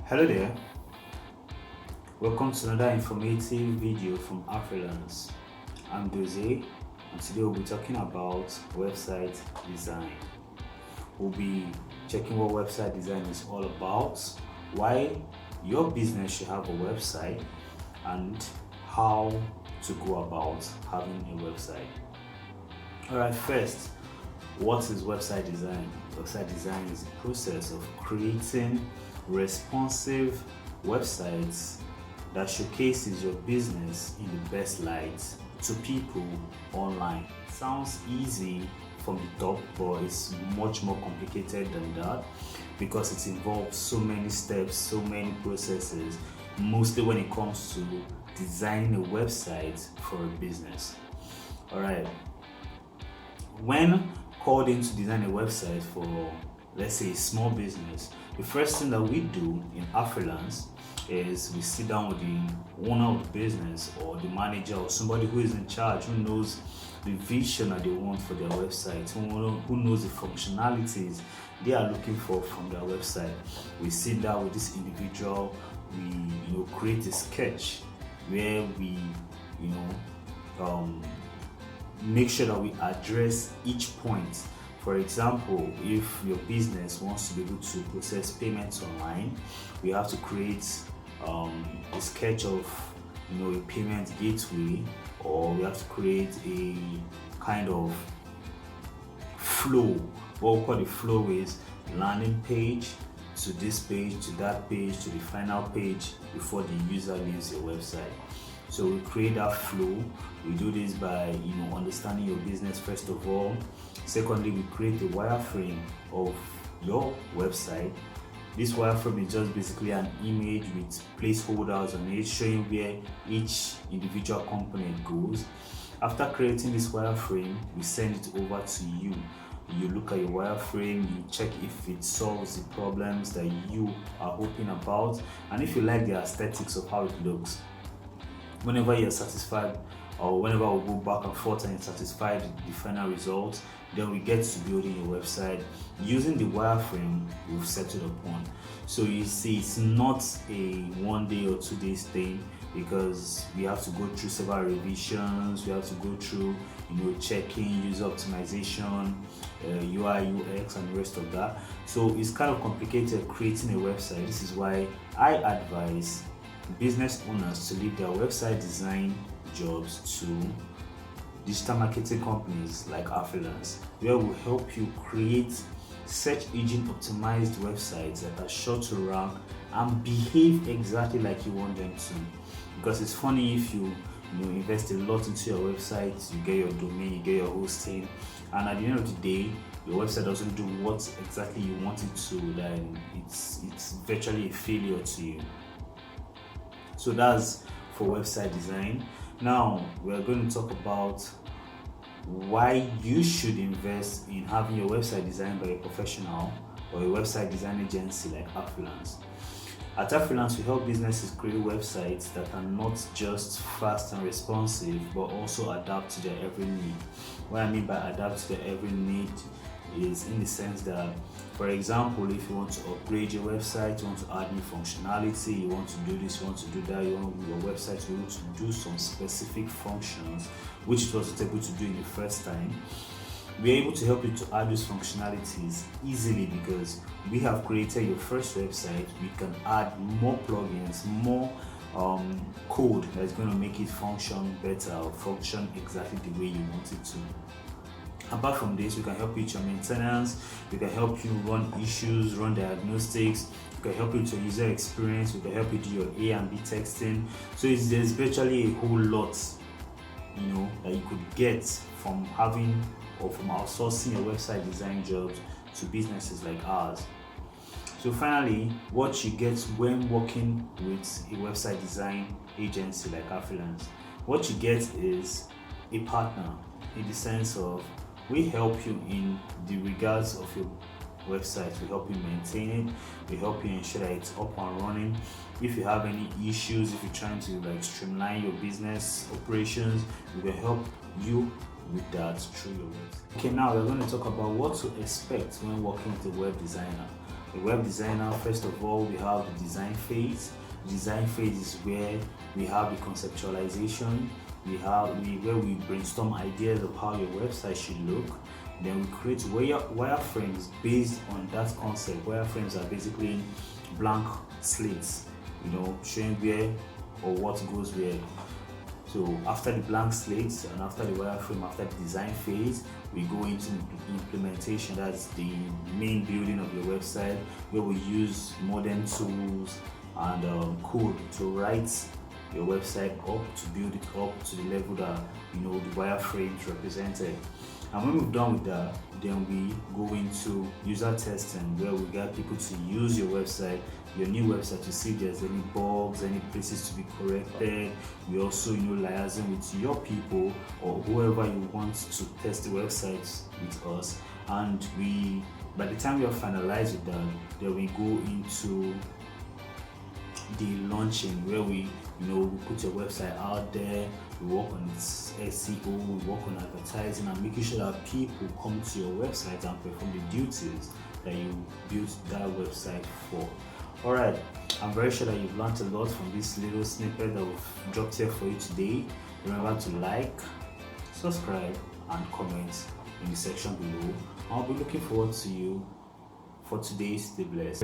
Hello there, welcome to another informative video from Afrylance. I'm Doze, and today we'll be talking about website design. We'll be checking what website design is all about, why your business should have a website, and how to go about having a website. Alright, first, what is website design? Website design is the process of creating responsive websites that showcases your business in the best light to people online. Sounds easy from the top, but it's much more complicated than that because it involves so many steps, so many processes, mostly when it comes to designing a website for a business. Alright, when called in to design a website for, let's say, a small business, the first thing that we do in Afrylance is we sit down with the owner of the business or the manager or somebody who is in charge, who knows the vision that they want for their website, who knows the functionalities they are looking for from their website. We sit down with this individual, we create a sketch where we make sure that we address each point. For example, if your business wants to be able to process payments online, we have to create a sketch of a payment gateway, or we have to create a kind of flow. What we call the flow is landing page to this page to that page to the final page before the user leaves your website. So we create that flow. We do this by understanding your business first of all. Secondly, we create a wireframe of your website. This wireframe is just basically an image with placeholders on it showing where each individual component goes. After creating this wireframe, we send it over to you. You look at your wireframe, you check if it solves the problems that you are hoping about, and if you like the aesthetics of how it looks. Whenever you're satisfied, or whenever we go back and forth and you're satisfied with the final result, then we get to building your website using the wireframe we've settled upon. So you see, it's not a 1 day or 2 days thing, because we have to go through several revisions, we have to go through checking user optimization, UI, UX, and the rest of that. So it's kind of complicated creating a website. This is why I advise business owners to leave their website design jobs to digital marketing companies like Afrylance, where we'll help you create search engine optimized websites that are sure to rank and behave exactly like you want them to. Because it's funny, if you invest a lot into your website, you get your domain, you get your hosting, and at the end of the day your website doesn't do what exactly you want it to, then it's virtually a failure to you. So that's for website design. Now we're going to talk about why you should invest in having your website designed by a professional or a website design agency like Afrylance. At Afrylance, we help businesses create websites that are not just fast and responsive, but also adapt to their every need. What I mean by adapt to their every need is in the sense that, for example, if you want to upgrade your website, you want to add new functionality, you want to do this, you want to do that, you want your website to be able to do some specific functions which it wasn't able to do in the first time, we are able to help you to add those functionalities easily because we have created your first website. We can add more plugins, more code that's going to make it function better or function exactly the way you want it to. Apart from this, we can help you with your maintenance, we can help you run issues, run diagnostics, we can help you with your user experience, we can help you do your A and B texting. So there's virtually a whole lot that you could get from having or from outsourcing your website design jobs to businesses like ours. So finally, what you get when working with a website design agency like Afrylance, what you get is a partner, in the sense of we help you in the regards of your website. We help you maintain it, we help you ensure that it's up and running. If you have any issues, if you're trying to streamline your business operations, we will help you with that through your website. Okay, now we're going to talk about what to expect when working with a web designer. a web designer, first of all, we have the design phase. Design phase is where we have the conceptualization, where we brainstorm ideas of how your website should look. Then we create wireframes based on that concept. Wireframes are basically blank slates, showing where or what goes where. So after the blank slates and after the wireframe, after the design phase, we go into implementation. That's the main building of your website, where we use modern tools and code to write your website up, to build it up to the level that the wireframe is represented. And when we're done with that, then we go into user testing, where we get people to use your website, your new website, to see if there's any bugs, any places to be corrected. We also liaising with your people or whoever you want to test the website with us. And by the time we are finalized with that, then we go into the launching, where we put your website out there, we work on its SEO, we work on advertising and making sure that people come to your website and perform the duties that you built that website for. Alright, I'm very sure that you've learned a lot from this little snippet that we've dropped here for you today. Remember to like, subscribe and comment in the section below. I'll be looking forward to you for today's Stay Blessed.